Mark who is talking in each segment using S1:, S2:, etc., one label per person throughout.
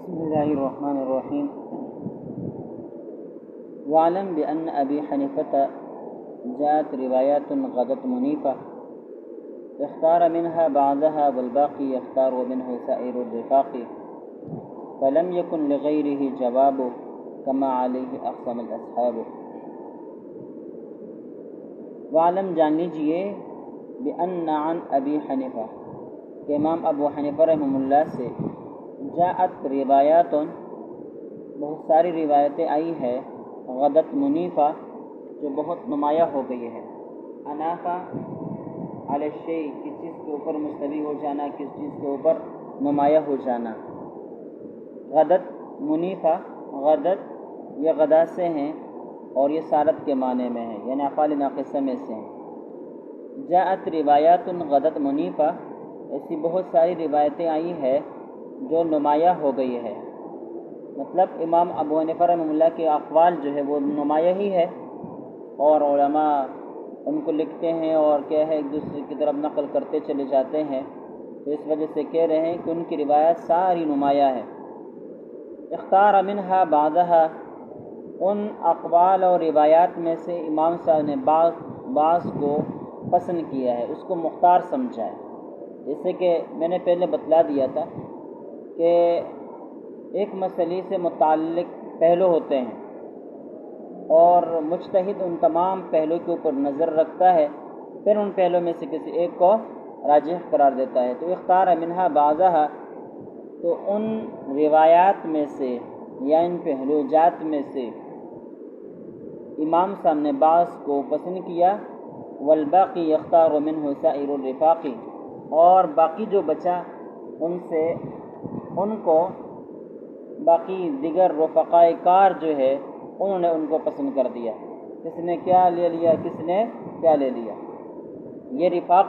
S1: بسم الله الرحمن الرحيم. واعلم بأن أبي حنيفة جاءت روايات غدت منيفة اختار منها بعضها والباقي يختار منه سائر الرفاق فلم يكن لغيره جواب كما عليه أقسم الأصحاب. واعلم جان لیجئے بأن عن أبي حنیفہ کہ امام ابو حنیفہ رحمہ اللہ سے جاءت روایات بہت ساری روایتیں آئی ہے غدت منیفہ جو بہت نمایاں ہو گئی ہے. انافہ علی الشیء کس چیز کے اوپر مستوی ہو جانا، کس چیز کے اوپر نمایاں ہو جانا. غدت منیفہ، غدت یہ غدا سے ہیں اور یہ سارت کے معنی میں ہے، یعنی افعال ناقصہ میں سے ہیں. جاءت روایات غدت منیفہ ایسی بہت ساری روایتیں آئی ہے جو نمایاں ہو گئی ہے. مطلب امام ابو حنیفہ رحمہ اللہ کے اقوال جو ہے وہ نمایاں ہی ہے اور علماء ان کو لکھتے ہیں اور کیا ہے ایک دوسرے کی طرف نقل کرتے چلے جاتے ہیں، تو اس وجہ سے کہہ رہے ہیں کہ ان کی روایت ساری نمایاں ہے. اختار منہا بعضہا، ان اقوال اور روایات میں سے امام صاحب نے بعض کو پسند کیا ہے، اس کو مختار سمجھا ہے. جیسے کہ میں نے پہلے بتلا دیا تھا کہ ایک مسئلے سے متعلق پہلو ہوتے ہیں اور مجتہد ان تمام پہلو کے اوپر نظر رکھتا ہے، پھر ان پہلو میں سے کسی ایک کو راجح قرار دیتا ہے. تو اختار منہا بعضہا، تو ان روایات میں سے یا ان پہلو جات میں سے امام صاحب نے بعض کو پسند کیا. والباقی یختار منہ سائر الرفاق، اور باقی جو بچا ان سے ان کو باقی دیگر رفقائے کار جو ہے انہوں نے ان کو پسند کر دیا. کس نے کیا لے لیا، کس نے کیا لے لیا. یہ رفاق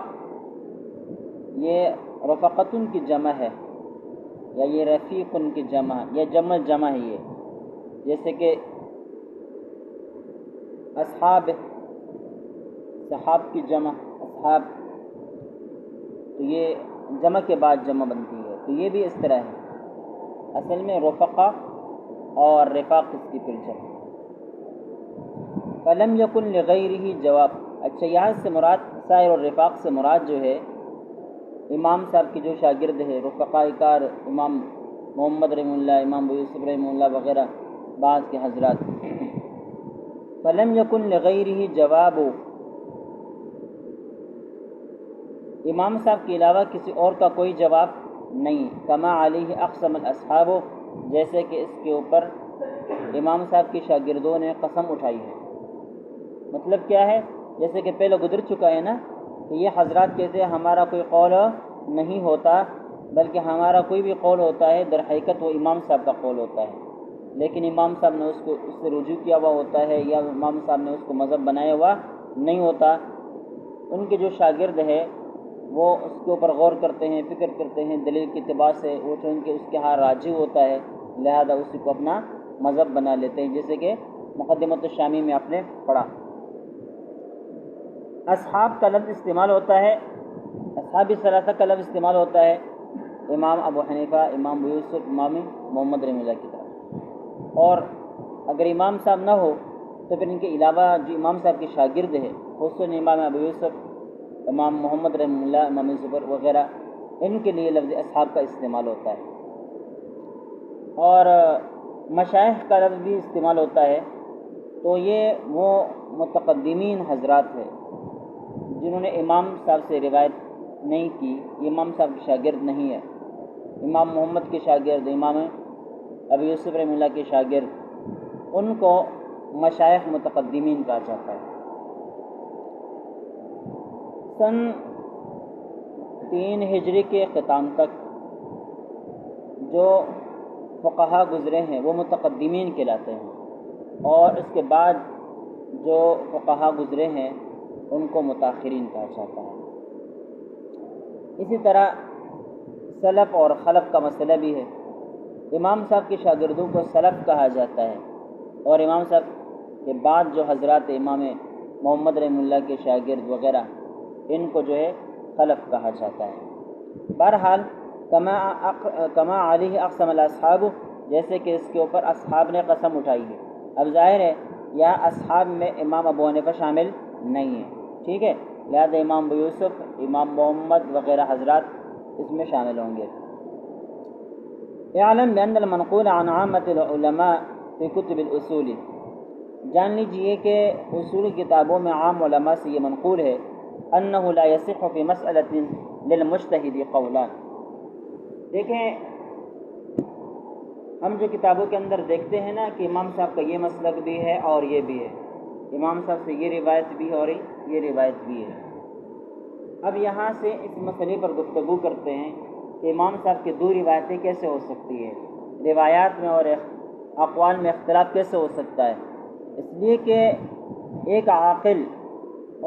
S1: یہ رفقتن کی جمع ہے یا یہ رفیقن کی جمع، یہ جمع ہے. یہ جیسے کہ اصحاب، صحاب کی جمع اصحاب، تو یہ جمع کے بعد جمع بنتی ہے، تو یہ بھی اس طرح ہے. اصل میں رفقہ اور رفاق اس کی پھر جمع. فلم یکن لغیرہ جواب. اچھا، یہاں سے مراد سائر الرفاق سے مراد جو ہے امام صاحب کی جو شاگرد ہے رفقائے کار، امام محمد رحمہ اللہ، امام ابو یوسف رحمہ اللہ وغیرہ بعض کے حضرات. فلم یکن لغیرہ جواب، امام صاحب کے علاوہ کسی اور کا کوئی جواب نہیں. کما علیہ اقسم الاصحاب، جیسے کہ اس کے اوپر امام صاحب کی شاگردوں نے قسم اٹھائی ہے. مطلب کیا ہے، جیسے کہ پہلے گزر چکا ہے نا کہ یہ حضرات کہتے ہیں ہمارا کوئی قول نہیں ہوتا بلکہ ہمارا کوئی بھی قول ہوتا ہے در حقیقت وہ امام صاحب کا قول ہوتا ہے، لیکن امام صاحب نے اس سے رجوع کیا ہوا ہوتا ہے یا امام صاحب نے اس کو مذہب بنایا ہوا نہیں ہوتا. ان کے جو شاگرد ہے وہ اس کے اوپر غور کرتے ہیں، فکر کرتے ہیں، دلیل کے اعتبار سے وہ چونکہ اس کے ہاں راجی ہوتا ہے لہذا اسی کو اپنا مذہب بنا لیتے ہیں. جیسے کہ مقدمۃ الشامی میں آپ نے پڑھا. اصحاب کا لفظ استعمال ہوتا ہے، اصحاب ثلاثہ کا لفظ استعمال ہوتا ہے امام ابو حنیفہ، امام ابو یوسف، امام محمد رحمہ اللہ کی طرف. اور اگر امام صاحب نہ ہو تو پھر ان کے علاوہ جو امام صاحب کے شاگرد ہے خصوصاً امام ابو یوسف، امام محمد رحمہ اللہ، امام زبر وغیرہ، ان کے لیے لفظ اصحاب کا استعمال ہوتا ہے. اور مشائخ کا لفظ بھی استعمال ہوتا ہے. تو یہ وہ متقدمین حضرات ہیں جنہوں نے امام صاحب سے روایت نہیں کی، یہ امام صاحب کے شاگرد نہیں ہے. امام محمد کے شاگرد، امام ابو یوسف رحمہ اللہ کے شاگرد، ان کو مشائخ متقدمین کہا جاتا ہے. سن 3 ہجری کے اختتام تک جو فقہا گزرے ہیں وہ متقدمین کہلاتے ہیں، اور اس کے بعد جو فقہا گزرے ہیں ان کو متاخرین کہا جاتا ہے. اسی طرح سلف اور خلف کا مسئلہ بھی ہے. امام صاحب کے شاگردوں کو سلف کہا جاتا ہے اور امام صاحب کے بعد جو حضرات امام محمد رحمہ اللہ کے شاگرد وغیرہ ان کو جو ہے خلف کہا جاتا ہے. بہرحال کما علیہ اقسم الاصحاب جیسے کہ اس کے اوپر اصحاب نے قسم اٹھائی ہے۔ اب ظاہر ہے یہاں اصحاب میں امام ابو حنیفہ شامل نہیں ہے، ٹھیک ہے، لہذا امام ابو یوسف، امام محمد وغیرہ حضرات اس میں شامل ہوں گے۔ اعلم بأن المنقول عن عامة العلماء في كتب الاصول، جان لیجئے کہ اصول کتابوں میں عام علماء سے یہ منقول ہے، انه لا يصح في مسألة للمجتہد قولان۔ دیکھیں ہم جو کتابوں کے اندر دیکھتے ہیں نا کہ امام صاحب کا یہ مسلک بھی ہے اور یہ بھی ہے، امام صاحب سے یہ روایت بھی ہے اور یہ روایت بھی ہے۔ اب یہاں سے اس مسئلے پر گفتگو کرتے ہیں کہ امام صاحب کی دو روایتیں کیسے ہو سکتی ہے، روایات میں اور اقوال میں اختلاف کیسے ہو سکتا ہے؟ اس لیے کہ ایک عاقل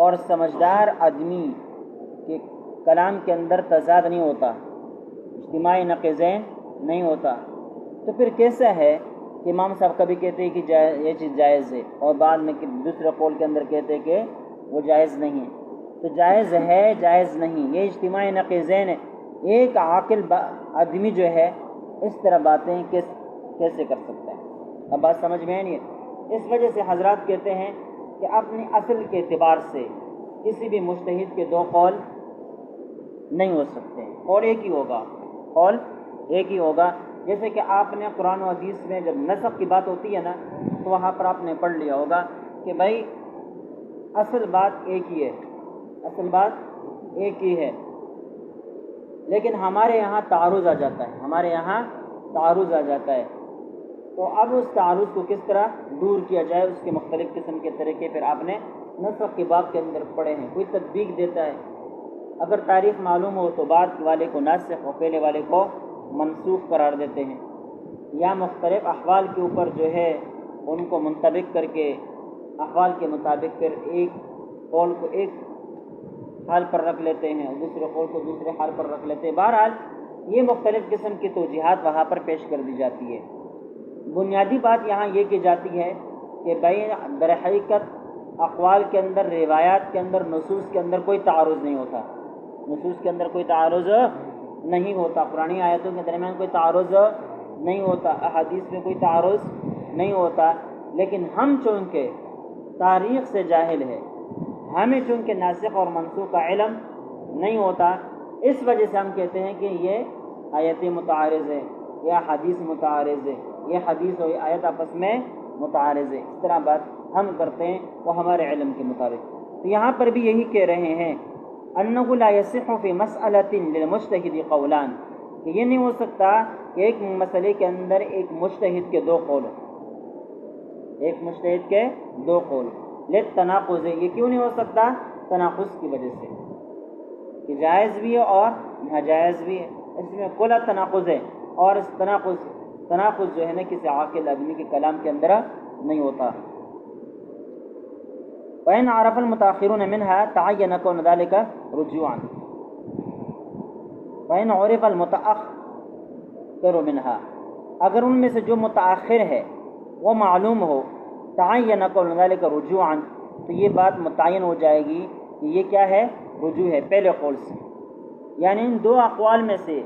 S1: اور سمجھدار آدمی کے کلام کے اندر تضاد نہیں ہوتا، اجتماعی نقیضین نہیں ہوتا، تو پھر کیسا ہے کہ امام صاحب کبھی کہتے ہیں کہ یہ چیز جائز ہے اور بعد میں دوسرے قول کے اندر کہتے ہیں کہ وہ جائز نہیں ہے؟ تو جائز ہے جائز نہیں، یہ اجتماعی نقیضین ہے۔ ایک عاقل آدمی جو ہے اس طرح باتیں کیسے کر سکتا ہے؟ اب بات سمجھ میں نہیں ہے۔ اس وجہ سے حضرات کہتے ہیں کہ اپنی اصل کے اعتبار سے کسی بھی مجتہد کے دو قول نہیں ہو سکتے، قول ایک ہی ہوگا، قول ایک ہی ہوگا۔ جیسے کہ آپ نے قرآن و حدیث میں جب نسخ کی بات ہوتی ہے نا تو وہاں پر آپ نے پڑھ لیا ہوگا کہ بھائی اصل بات ایک ہی ہے، اصل بات ایک ہی ہے، لیکن ہمارے یہاں تعارض آ جاتا ہے، ہمارے یہاں تعارض آ جاتا ہے، تو اب اس تعارض کو کس طرح دور کیا جائے، اس کے مختلف قسم کے طریقے پھر آپ نے نسخ کی بات کے اندر پڑھے ہیں۔ کوئی تطبیق دیتا ہے، اگر تاریخ معلوم ہو تو بعد والے کو ناسخ اور پہلے والے کو منسوخ قرار دیتے ہیں، یا مختلف احوال کے اوپر جو ہے ان کو منطبق کر کے احوال کے مطابق پھر ایک قول کو ایک حال پر رکھ لیتے ہیں اور دوسرے قول کو دوسرے حال پر رکھ لیتے ہیں۔ بہرحال یہ مختلف قسم کی توجیحات وہاں پر پیش کر دی جاتی ہے۔ بنیادی بات یہاں یہ کی جاتی ہے کہ بھائی در حقیقت اقوال کے اندر، روایات کے اندر، نصوص کے اندر کوئی تعارض نہیں ہوتا، نصوص کے اندر کوئی تعارض نہیں ہوتا، قرآن آیتوں کے درمیان کوئی تعارض نہیں ہوتا، احادیث میں کوئی تعارض نہیں ہوتا، لیکن ہم چونکہ تاریخ سے جاہل ہے، ہمیں چونکہ ناسخ اور منسوخ کا علم نہیں ہوتا، اس وجہ سے ہم کہتے ہیں کہ یہ آیت متعارض ہے یا حدیث متعارض ہے، یہ حدیث اور آیت آپس میں متعارض ہے، اس طرح بات ہم کرتے ہیں وہ ہمارے علم کے مطابق۔ تو یہاں پر بھی یہی کہہ رہے ہیں انہ لا یصح فی مسئلۃ للمجتہد قولان، کہ یہ نہیں ہو سکتا کہ ایک مسئلے کے اندر ایک مجتہد کے دو قول ہوں، ایک مجتہد کے دو قول للتناقض، یہ کیوں نہیں ہو سکتا؟ تناقض کی وجہ سے کہ جائز بھی ہے اور ناجائز بھی ہے، اس میں کھلا تناقض ہے، اور اس تناقض جو ہے نا کسی عاقل آدمی کے کلام کے اندر نہیں ہوتا۔ وَإِنْ عَرَفَ الْمُتَأَخِّرُونَ مِنْهَا تَعَيَّنَ كَوْنُ ذَلِكَ رُجُوعًا وَإِنْ عُرِفَ الْمُتَأَخِّرُ مِنْهَا، اگر ان میں سے جو متأخر ہے وہ معلوم ہو، تَعَيَّنَ كَوْنُ ذَلِكَ رُجُوعًا، تو یہ بات متعین ہو جائے گی کہ یہ کیا ہے؟ رجوع ہے پہلے قول سے، یعنی ان دو اقوال میں سے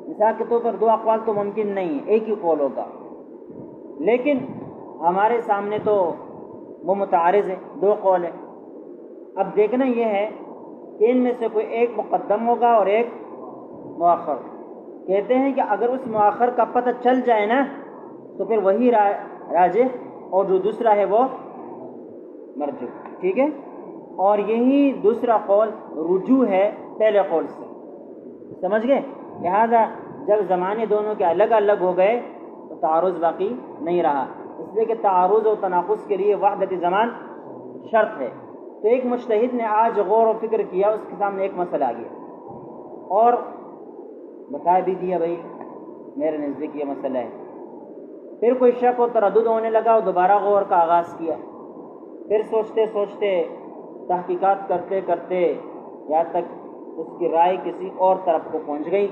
S1: مثال کے طور پر دو اقوال تو ممکن نہیں ہے، ایک ہی قول ہوگا، لیکن ہمارے سامنے تو وہ متعارض ہے، دو قول ہے۔ اب دیکھنا یہ ہے کہ ان میں سے کوئی ایک مقدم ہوگا اور ایک مؤخر۔ کہتے ہیں کہ اگر اس مؤخر کا پتہ چل جائے نا تو پھر وہی راجح اور جو دوسرا ہے وہ مرجوح، ٹھیک ہے، اور یہی دوسرا قول رجوع ہے پہلے قول سے، سمجھ گئے؟ لہذا جب زمانے دونوں کے الگ الگ ہو گئے تو تعارض باقی نہیں رہا، اس لیے کہ تعارض و تناقض کے لیے وحدت زمان شرط ہے۔ تو ایک مجتہد نے آج غور و فکر کیا، اس کے سامنے ایک مسئلہ آ گیا اور بتا بھی دیا بھائی میرے نزدیک یہ مسئلہ ہے، پھر کوئی شک و تردد ہونے لگا اور دوبارہ غور کا آغاز کیا، پھر سوچتے سوچتے تحقیقات کرتے کرتے یہاں تک اس کی رائے کسی اور طرف کو پہنچ گئی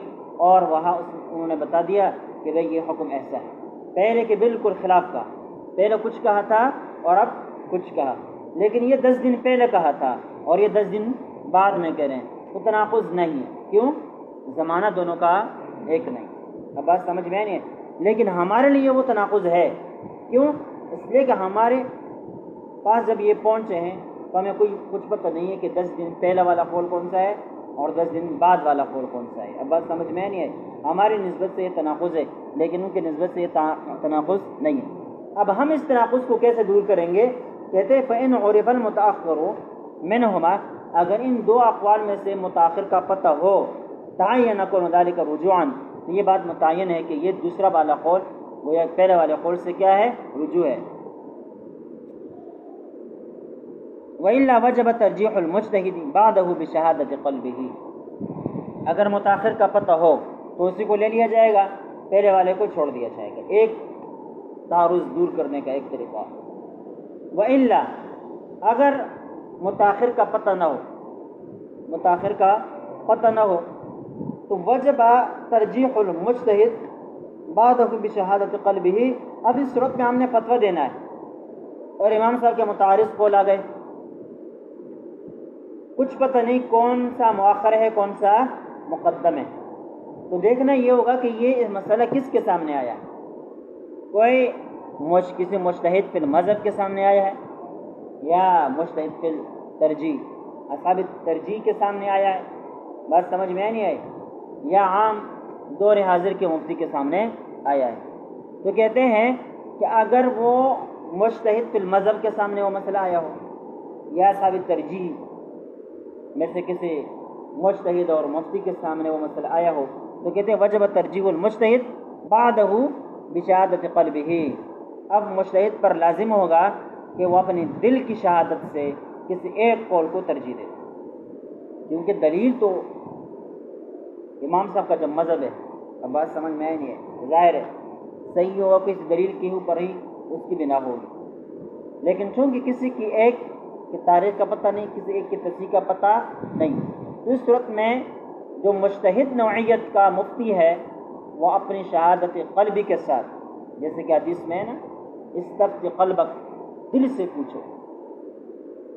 S1: اور وہاں انہوں نے بتا دیا کہ بھائی یہ حکم ایسا ہے، پہلے کے بالکل خلاف کہا، پہلے کچھ کہا تھا اور اب کچھ کہا، لیکن یہ 10 دن پہلے کہا تھا اور یہ 10 دن بعد میں کہہ رہے ہیں، تو تناقض نہیں ہے، کیوں؟ زمانہ دونوں کا ایک نہیں۔ اب بات سمجھ میں نہیں ہے؟ لیکن ہمارے لیے وہ تناقض ہے. کیوں؟ اس لیے کہ ہمارے پاس جب یہ پہنچے ہیں تو ہمیں کچھ پتہ نہیں ہے کہ 10 دن پہلا والا قول کون سا ہے اور 10 دن بعد والا قول کون سا ہے. اب بات سمجھ میں نہیں ہے. ہماری نسبت سے یہ تناقض ہے لیکن ان کی نسبت سے یہ تناقض نہیں ہے. اب ہم اس تناقض کو کیسے دور کریں گے؟ کہتے فَإِنْ عُرِفَ الْمُتَأَخِّرُ مِنْهُمَا، اگر ان دو اقوال میں سے متاخر کا پتہ ہو، تعین کون ذالک رجوعاً، تو یہ بات متعین ہے کہ یہ دوسرا والا قول وہ یا پہلے والے قول سے کیا ہے؟ رجوع ہے. وَإِلَّا وَجَبَ تَرْجِيحُ الْمُجْتَهِدِ بَعْدَهُ بِشَهَادَةِ قَلْبِهِ، اگر متاخر کا پتہ ہو تو اسی کو لے لیا جائے گا، پہلے والے کو چھوڑ دیا جائے گا. ایک تعارض دور کرنے کا ایک طریقہ. وَإِلَّا اگر متاخر کا پتہ نہ ہو، متاخر کا پتہ نہ ہو تو وجب ترجیح المجتہد بعدہ بشہادت قلبہ. اب اس صورت میں ہم نے فتویٰ دینا ہے اور امام صاحب کے متعارض قول آ گئے، کچھ پتہ نہیں کون سا مؤخر ہے کون سا مقدم ہے. تو دیکھنا یہ ہوگا کہ یہ مسئلہ کس کے سامنے آیا ہے. کوئی کسی مجتہد فی المذہب کے سامنے آیا ہے، یا مجتہد فی الترجیح اصحاب ترجیح کے سامنے آیا ہے، بات سمجھ میں نہیں آئی، یا عام دور حاضر کے مفتی کے سامنے آیا ہے. تو کہتے ہیں کہ اگر وہ مجتہد فی المذہب کے سامنے وہ مسئلہ آیا ہو، یا اصحاب ترجیح میں سے کسی مجتہد اور مفتی کے سامنے وہ مسئلہ آیا ہو، تو کہتے ہیں وجب ترجیح المجتہد بعدہ بشہادت قلبہ. اب مجتہد پر لازم ہوگا کہ وہ اپنی دل کی شہادت سے کسی ایک قول کو ترجیح دے، کیونکہ دلیل تو امام صاحب کا جب مذہب ہے. اب بات سمجھ میں آئی نہیں ہے، ظاہر ہے صحیح ہوگا کہ اس دلیل کے اوپر ہی اس کی بنا ہوگی، لیکن چونکہ کسی کی ایک کی تاریخ کا پتہ نہیں، کسی ایک کی تصحیح کا پتہ نہیں، تو اس صورت میں جو مجتہد نوعیت کا مفتی ہے وہ اپنی شہادت قلبی کے ساتھ، جیسے کہ حدیث میں ہے نا، استفت قلبک، دل سے پوچھو،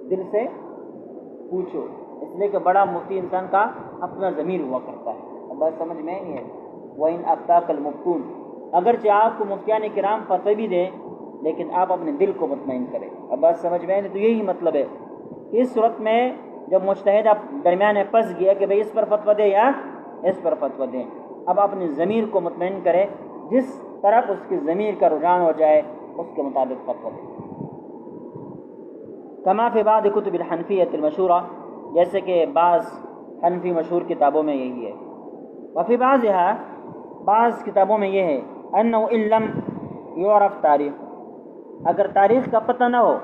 S1: دل سے پوچھو، اس لیے کہ بڑا مفتی انسان کا اپنا ضمیر ہوا کرتا ہے. اب بات سمجھ میں نہیں ہے. وَإِنْ أَفْتَاكَ الْمُفْتُونَ، اگرچہ آپ کو مفتیان کرام فتوی بھی دیں لیکن آپ اپنے دل کو مطمئن کریں. اب بات سمجھ میں نہیں. تو یہی مطلب ہے کہ اس صورت میں جب مجتہد آپ درمیان میں پھنس گیا کہ بھئی اس پر فتویٰ دے یا اس پر فتویٰ دیں، اب اپنے ضمیر کو مطمئن کرے، جس طرف اس کی ضمیر کا رجحان ہو جائے اس کے مطابق فتویٰ دیں. کما فی بعض کتب الحنفیۃ المشہورہ، جیسے کہ بعض حنفی مشہور کتابوں میں یہی ہے. وفی بعض کتابوں میں یہ ہے انہ ان لم یعرف تاریخ، اگر تاریخ کا پتہ نہ ہو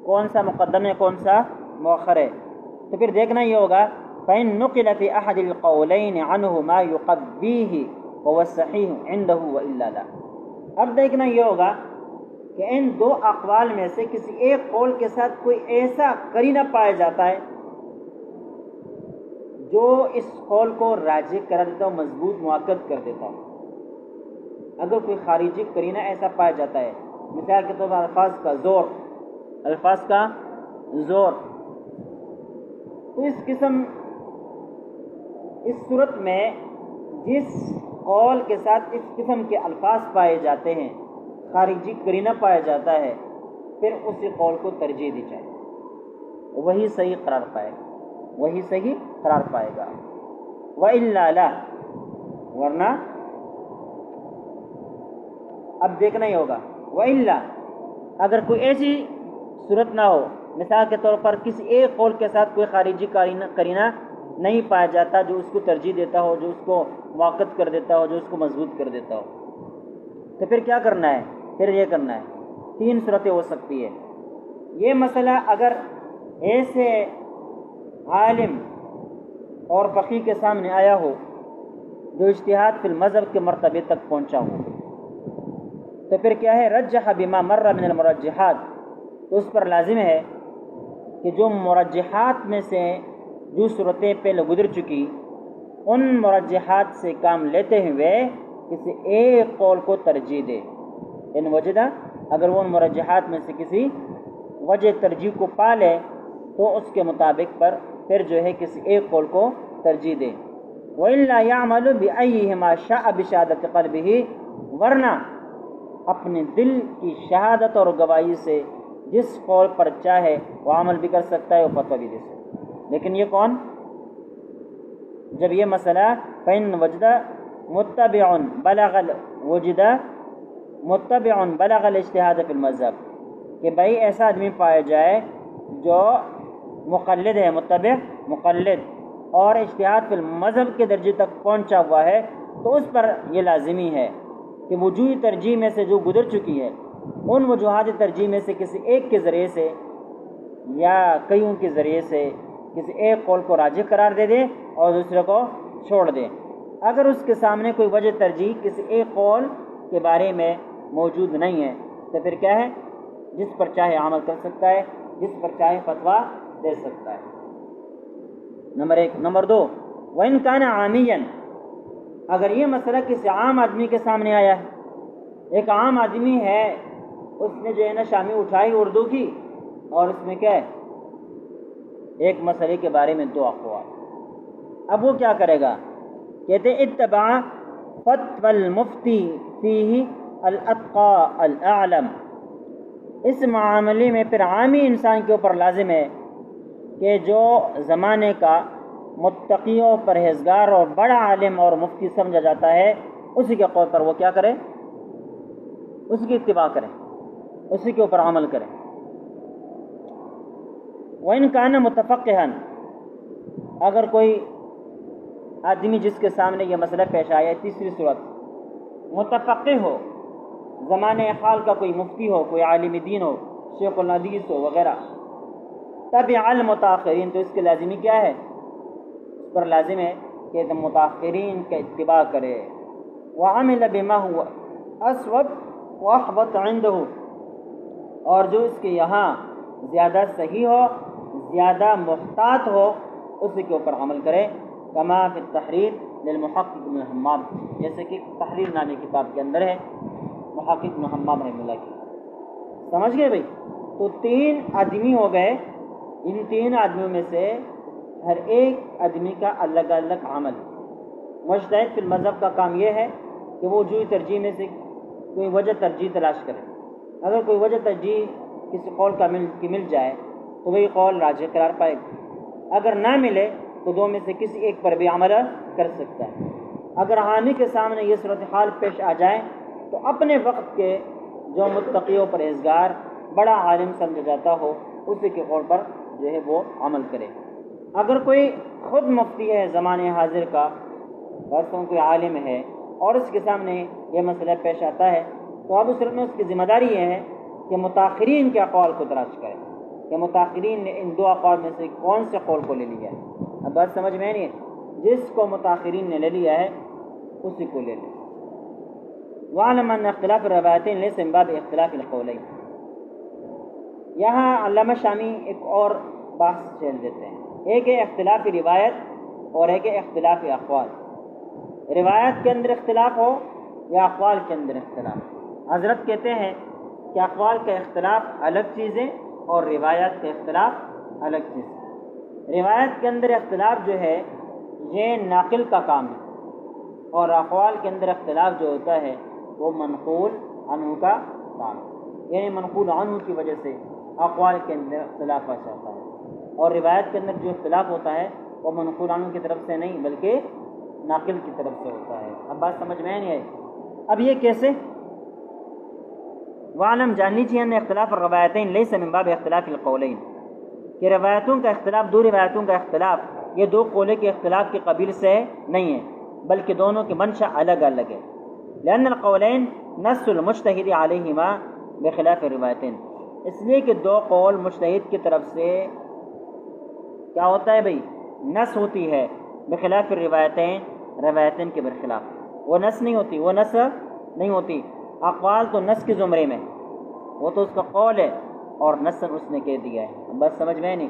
S1: کون سا مقدم ہے کون سا مؤخر ہے، تو پھر دیکھنا یہ ہوگا فإن نقل في أحد القولين عنه ما يقويه وهو الصحيح عنده وإلا لا. اب دیکھنا یہ ہوگا کہ ان دو اقوال میں سے کسی ایک قول کے ساتھ کوئی ایسا قرینہ پایا جاتا ہے جو اس قول کو راجح کرا دیتا ہو، مضبوط مؤکد کر دیتا ہو. اگر کوئی خارجی قرینہ ایسا پایا جاتا ہے، مثال کے طور پر الفاظ کا زور، تو اس صورت میں جس قول کے ساتھ اس قسم کے الفاظ پائے جاتے ہیں، خارجی قرینہ پایا جاتا ہے، پھر اسی قول کو ترجیح دی جائے، وہی صحیح قرار پائے گا. وَإِلَّا لَا، ورنہ اب دیکھنا ہی ہوگا. وَإِلَّا، اگر کوئی ایسی صورت نہ ہو، مثال کے طور پر کسی ایک قول کے ساتھ کوئی خارجی قرینہ نہیں پایا جاتا جو اس کو ترجیح دیتا ہو، جو اس کو مؤکد کر دیتا ہو، جو اس کو مضبوط کر دیتا ہو، تو پھر کیا کرنا ہے؟ پھر یہ کرنا ہے، 3 صورتیں ہو سکتی ہے. یہ مسئلہ اگر ایسے عالم اور فقیہ کے سامنے آیا ہو جو اجتہاد فی المذہب کے مرتبے تک پہنچا ہو، تو پھر کیا ہے؟ رجح بما مر من المرجحات، تو اس پر لازم ہے کہ جو مرجحات میں سے جو صورتیں پہلے گزر چکی، ان مرجحات سے کام لیتے ہوئے کسی ایک قول کو ترجیح دے. ان وجدہ، اگر وہ ان مرجحات میں سے کسی وجہ ترجیح کو پا لے تو اس کے مطابق پر پھر جو ہے کسی ایک قول کو ترجیح دے. وَإِلَّا يَعْمَلُ بِأَيِّهِمَا شَاءَ بِشَهَادَةِ قَلْبِهِ، ورنہ اپنے دل کی شہادت اور گواہی سے جس قول پر چاہے وہ عمل بھی کر سکتا ہے، وہ فتویٰ بھی دے سکتا ہے۔ لیکن یہ کون؟ جب یہ مسئلہ فَإِن وَجْدَ مُتَّبِعٌ بَلَغَ الاجتہاد فی المذہب، کہ بھائی ایسا آدمی پایا جائے جو مقلد ہے، متبع مقلد، اور اجتہاد فی المذہب کے درجے تک پہنچا ہوا ہے، تو اس پر یہ لازمی ہے کہ وجوہی ترجیح میں سے جو گزر چکی ہے، ان وجوہات ترجیح میں سے کسی ایک کے ذریعے سے یا کئیوں کے ذریعے سے کسی ایک قول کو راجح قرار دے دے اور دوسرے کو چھوڑ دے۔ اگر اس کے سامنے کوئی وجہ ترجیح کسی ایک قول کے بارے میں موجود نہیں ہے تو پھر کیا ہے؟ جس پر چاہے عمل کر سکتا ہے، جس پر چاہے فتویٰ دے سکتا ہے۔ نمبر 1۔ نمبر 2، وَإِن كَانَ عَامِيًّا، اگر یہ مسئلہ کسی عام آدمی کے سامنے آیا ہے، ایک عام آدمی ہے، اس نے جو ہے نا شامی اٹھائی اردو کی، اور اس میں کیا ہے؟ ایک مسئلے کے بارے میں 2 اقوال۔ اب وہ کیا کرے گا؟ کہتے اتبع فتوى المفتی فیہ الاتقى الاعلم، اس معاملے میں پھر عامی انسان کے اوپر لازم ہے کہ جو زمانے کا متقی و پرہیزگار اور بڑا عالم اور مفتی سمجھا جاتا ہے، اسی کے قول پر وہ کیا کرے؟ اسی کی اتباع کرے، اسی کے اوپر عمل کرے۔ وَإِن كَانَ مُتَفَقِّهًا، اگر کوئی آدمی جس کے سامنے یہ مسئلہ پیش آیا ہے، تیسری صورت، متفقہ ہو، زمانے حال کا کوئی مفتی ہو، کوئی عالم دین ہو، شیخ الحدیث ہو وغیرہ، تبع المتاخرین، تو اس کے لازمی کیا ہے؟ اس پر لازم ہے کہ متاخرین کا اتباع کرے۔ وعمل بما هو اصوب واحبط عنده، اور جو اس کے یہاں زیادہ صحیح ہو، زیادہ محتاط ہو، اسی کے اوپر عمل کرے۔ کما فی التحریر للمحقق بن حمام، جیسے کہ تحریر نامی کتاب کے اندر ہے، محقق بن حمام رحمہ اللہ کی۔ سمجھ گئے بھائی؟ تو 3 آدمی ہو گئے، ان 3 آدمیوں میں سے ہر ایک آدمی کا الگ الگ عمل ہے۔ مجتہد فی المذہب کا کام یہ ہے کہ وہ وجوہی ترجیح میں سے کوئی وجہ ترجیح تلاش کرے۔ اگر کوئی وجہ ترجیح کسی قول کا مل جائے تو وہی قول راجح قرار پائے گا، اگر نہ ملے تو 2 میں سے کسی ایک پر بھی عمل کر سکتا ہے۔ اگر حامی کے سامنے یہ صورتحال پیش آ جائے تو اپنے وقت کے جو متقی و پرہیزگار بڑا عالم سمجھا جاتا ہو، اسی کے قول پر جو ہے وہ عمل کرے۔ اگر کوئی خود مفتی ہے زمانے حاضر کا، ویسے کوئی عالم ہے، اور اس کے سامنے یہ مسئلہ پیش آتا ہے، تو اب اس صورت میں اس کی ذمہ داری یہ ہے کہ متاخرین کے اقوال کو تلاش کرے کہ متاخرین نے ان 2 اقوال میں سے کون سے قول کو لے لیا ہے۔ اب بات سمجھ میں نہیں ہے؟ جس کو متاخرین نے لے لیا ہے اسی کو لے لیں۔ وَعْلَمَ أَنَّ اخْتِلَافَ الرِّوَایَتَيْنِ لَيْسَ مِن بَابِ اخْتِلَافِ الْقَوْلَيْنِ، یہاں علامہ شامی ایک اور بحث چھیڑ دیتے ہیں۔ ایک ہے اختلافی روایت اور ایک ہے اختلافی اقوال۔ روایت کے اندر اختلاف ہو یا اقوال کے اندر اختلاف، حضرت کہتے ہیں کہ اقوال کا اختلاف الگ چیز ہے اور روایت کا اختلاف الگ چیز ہے۔ روایت کے اندر اختلاف جو ہے یہ ناقل کا کام ہے، اور اقوال کے اندر اختلاف جو ہوتا ہے وہ منقول عنہ کا کام ہے، یعنی منقول عنہ کی وجہ سے اقوال کے اندر اختلاف آ جاتا ہے، اور روایت کے اندر جو اختلاف ہوتا ہے وہ منقول عنہ کی طرف سے نہیں بلکہ ناقل کی طرف سے ہوتا ہے۔ اب بات سمجھ میں نہیں آئی؟ اب یہ کیسے؟ وعلم، جان لیجیے ان اختلاف الروایتین لیس من باب اختلاف القولین، کہ روایتوں کا اختلاف، 2 روایتوں کا اختلاف یہ 2 قولے کے اختلاف کے قبیل سے نہیں ہے، بلکہ دونوں کی منشا الگ الگ ہے۔ لأن القولین نص المجتہد علیہما بخلاف الروایتین، اس لیے کہ 2 قول مجتہد کی طرف سے کیا ہوتا ہے بھائی؟ نص ہوتی ہے، بخلاف الروایتین، روایتین کے برخلاف وہ نص نہیں ہوتی، وہ نص نہیں ہوتی۔ اقوال تو نص کے زمرے میں، وہ تو اس کا قول ہے اور نص اس نے کہہ دیا ہے۔ اب بس سمجھ میں نہیں؟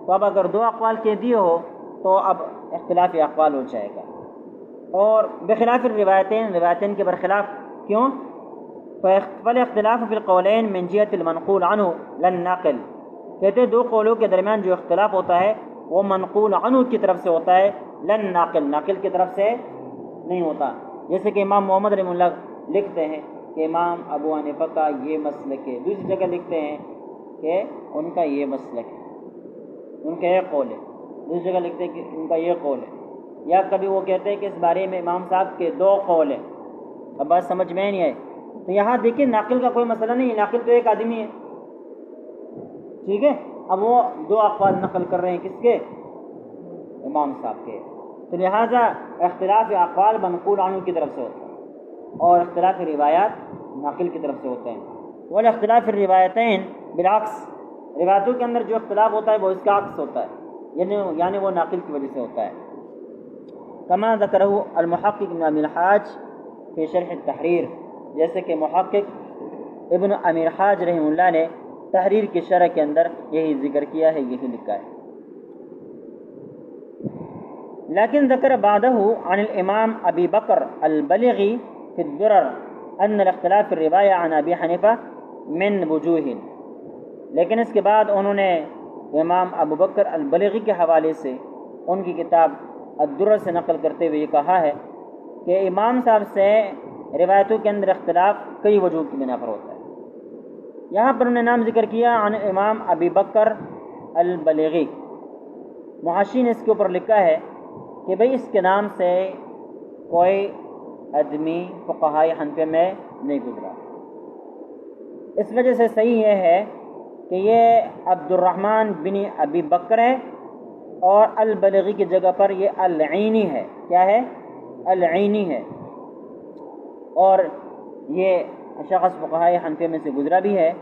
S1: تو اب اگر 2 اقوال کہہ دیے ہو تو اب اختلافی اقوال ہو جائے گا، اور بخلاف الروایتین، روایتین کے برخلاف کیوں؟ فالاختلاف فی القولین من جہت المنقول عنہ لا الناقل، کہتے 2 قولوں کے درمیان جو اختلاف ہوتا ہے وہ منقول عنہ کی طرف سے ہوتا ہے لن ناقل، ناقل کی طرف سے نہیں ہوتا. جیسے کہ امام محمد رحمہ اللہ لکھتے ہیں کہ امام ابو حنیفہ کا یہ مسلک ہے، دوسری جگہ لکھتے ہیں کہ ان کا یہ مسلک ہے، ان کا یہ قول ہے، دوسری جگہ لکھتے ہیں کہ ان کا یہ قول ہے. یا کبھی وہ کہتے ہیں کہ اس بارے میں امام صاحب کے 2 قول ہیں. اب بات سمجھ میں نہیں آئی. تو یہاں دیکھیں ناقل کا کوئی مسئلہ نہیں ہے، ناقل تو ایک آدمی ہے، ٹھیک ہے. اب وہ 2 اقوال نقل کر رہے ہیں، کس کے؟ امام صاحب کے. تو لہٰذا اختلاف اقوال منقول عنہ کی طرف سے ہوتا ہے اور اختلاف روایات ناقل کی طرف سے ہوتے ہیں. والاختلاف الروایتین بالعکس، روایتوں کے اندر جو اختلاف ہوتا ہے وہ اس کا عکس ہوتا ہے، یعنی وہ ناقل کی وجہ سے ہوتا ہے. کما ذکرہ المحقق ابن امیر حاج فی شرح التحریر، جیسے کہ محقق ابن امیر حاج رحمہ اللہ نے تحریر کی شرح کے اندر یہی ذکر کیا ہے، یہی لکھا ہے. لیکن ذکر بعدہ عن الامام ابی بکر البلغی فی الدرر ان الاختلاف الروایہ عن ابی حنیفہ من وجوہ، لیکن اس کے بعد انہوں نے امام ابو بکر البلغی کے حوالے سے ان کی کتاب الدرر سے نقل کرتے ہوئے یہ کہا ہے کہ امام صاحب سے روایتوں کے اندر اختلاف کئی وجوہ کی بنا پر ہوتا ہے. یہاں پر انہوں نے نام ذکر کیا عن امام ابی بکر البلغی. محاشی نے اس کے اوپر لکھا ہے کہ بھئی اس کے نام سے کوئی آدمی فقہائے حنفیہ میں نہیں گزرا. اس وجہ سے صحیح یہ ہے کہ یہ عبد الرحمن بن ابی بکر ہے اور البلغی کی جگہ پر یہ العینی ہے. کیا ہے؟ العینی ہے. اور یہ شخص فقہائے حنفیہ میں سے گزرا بھی ہے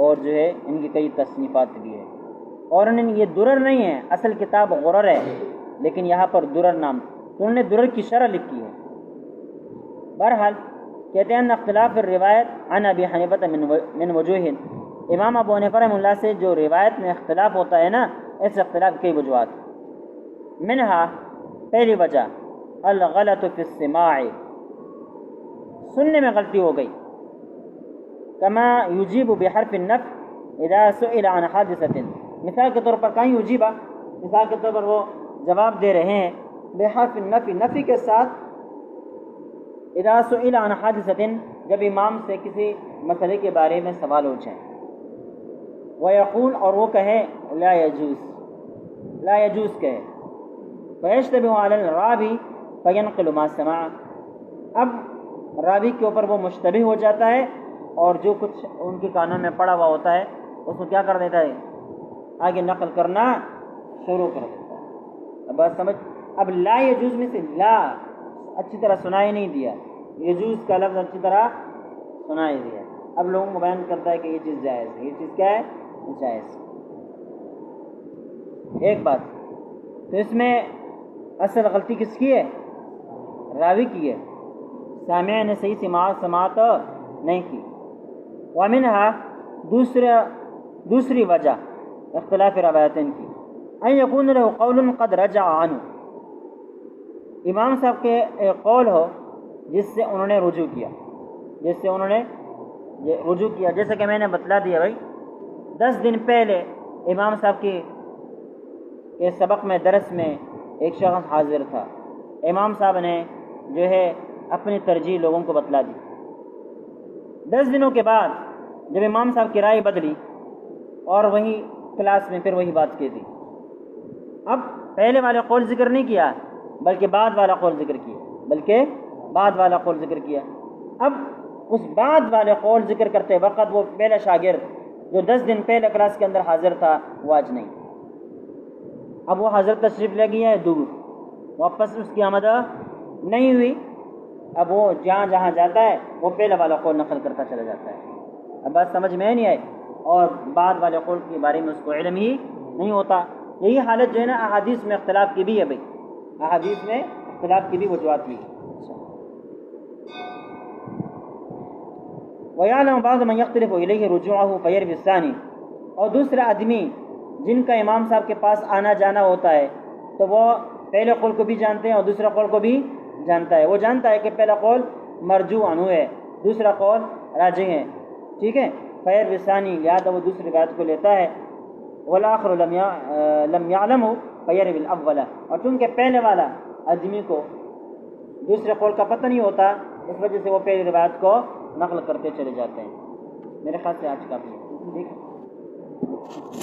S1: اور جو ہے ان کی کئی تصنیفات بھی ہے. اور انہوں نے یہ درر نہیں ہے، اصل کتاب غرر ہے، لیکن یہاں پر درر نام، تو انہوں نے درر کی شرح لکھی ہے. بہرحال کہتے ہیں اختلاف الروایت عن ابی حنیفہ من وجوہ، امام ابو حنیفہ رحمہ اللہ سے جو روایت میں اختلاف ہوتا ہے نا، اس اختلاف کئی وجوہات. منہا، پہلی وجہ الغلط فی السماع، سننے میں غلطی ہو گئی. کما یجیب بحرف النفی اذا سئل عن حادثۃ، مثال کے طور پر کہیں یجیبہ، مثال کے طور پر وہ جواب دے رہے ہیں بحرف النفی، نفی کے ساتھ، اذا سئل عن حادثۃ، جب امام سے کسی مسئلے کے بارے میں سوال ہو جائے. ویقول، اور وہ کہے لا یجوز، لا یجوز کہے. فیشتبہ علی الراوی فینقل ما سمع، اب راوی کے اوپر وہ مشتبہ ہو جاتا ہے اور جو کچھ ان کے کانوں میں پڑا ہوا ہوتا ہے اس کو کیا کر دیتا ہے؟ آگے نقل کرنا شروع کر دیتا ہے. اب بات سمجھ. اب لا یجوز میں سے لا اچھی طرح سنائی نہیں دیا، یجوز کا لفظ اچھی طرح سنائی دیا. اب لوگوں کو بیان کرتا ہے کہ یہ چیز جائز ہے، یہ چیز کیا ہے؟ جائز. ایک بات تو اس میں اصل غلطی کس کی ہے؟ راوی کی ہے، سامع نے صحیح سماعت نہیں کی. ومنہا، دوسری وجہ اختلاف روایتین کی، ان یکون له قول قد رجع عنہ، امام صاحب کے ایک قول ہو جس سے انہوں نے رجوع کیا، جیسے کہ میں نے بتلا دیا بھائی 10 دن پہلے امام صاحب کے سبق میں، درس میں ایک شخص حاضر تھا. امام صاحب نے جو ہے اپنی ترجیح لوگوں کو بتلا دی. 10 دنوں کے بعد جب امام صاحب کی رائے بدلی اور وہی کلاس میں پھر وہی بات کی تھی، اب پہلے والے قول ذکر نہیں کیا بلکہ بعد والا قول ذکر کیا. اب اس بعد والے قول ذکر کرتے وقت وہ پہلا شاگرد جو 10 دن پہلے کلاس کے اندر حاضر تھا وہ آج نہیں. اب وہ حضرت تشریف لے گئی ہے دور، واپس اس کی آمد نہیں ہوئی. اب وہ جہاں جاتا ہے وہ پہلا والا قول نقل کرتا چلا جاتا ہے. اب بات سمجھ میں نہیں آئی، اور بعد والے قول کے بارے میں اس کو علم ہی نہیں ہوتا. یہی حالت جو ہے نا احادیث میں اختلاف کی بھی ہے بھائی، احادیث میں اختلاف کی بھی وجوہات بھی. وَيَعْلَمُ بَعْضُ مَنْ يَخْتَلِفُ إِلَيْهِ رُجُوعَهُ فَيَرْوِي الثَّانِي، اور دوسرا آدمی جن کا امام صاحب کے پاس آنا جانا ہوتا ہے تو وہ پہلے قول کو بھی جانتے ہیں اور دوسرا قول کو بھی جانتا ہے. وہ جانتا ہے کہ پہلا قول مرجوع عنہ ہے، دوسرا قول راجح ہے، ٹھیک ہے. فَيَرْوِي الثَّانِي، لہذا وہ دوسری روایت کو لیتا ہے. والآخر لم يعلم، فیروی الاول، اور چونکہ پہلے والا آدمی کو دوسرے قول کا پتہ نہیں ہوتا اس وجہ سے وہ پہلی روایت کو نقل کرتے چلے جاتے ہیں۔ میرے خیال سے آج کافی ہے، ٹھیک ہے۔